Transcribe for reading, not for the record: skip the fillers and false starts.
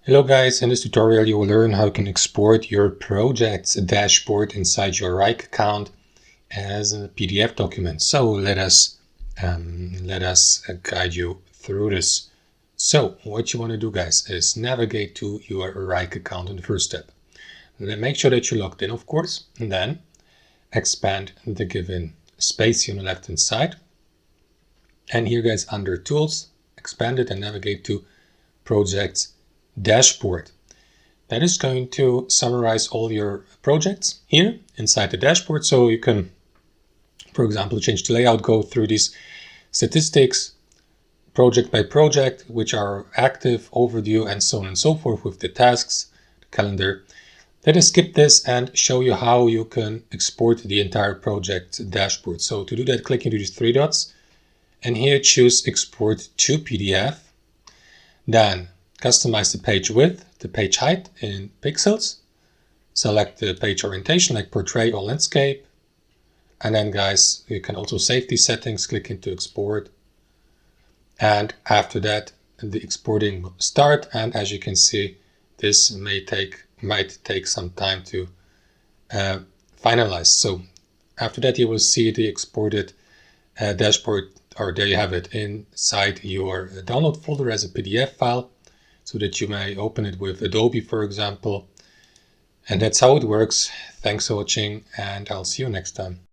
Hello guys, in this tutorial you will learn how you can export your project's dashboard inside your Wrike account as a PDF document. So let us guide you through this. So what you want to do, guys, is navigate to your Wrike account in the first step. Then make sure that you're logged in, of course, and then expand the given space here on the left hand side. And here, guys, under Tools, expand it and navigate to Projects Dashboard. That is going to summarize all your projects here inside the dashboard. So you can, for example, change the layout, go through these statistics project by project, which are active, overview, and so on and so forth with the tasks, the calendar. Let us skip this and show you how you can export the entire project dashboard. So to do that, click into these three dots and here choose Export to PDF. Then customize the page width, the page height in pixels. Select the page orientation like portrait or landscape. And then, guys, you can also save these settings, click into export. And after that, the exporting will start. And as you can see, this might take some time to finalize. So after that, you will see the exported dashboard, or there you have it, inside your download folder as a PDF file, so that you may open it with Adobe, for example. And that's how it works. Thanks for watching, and I'll see you next time.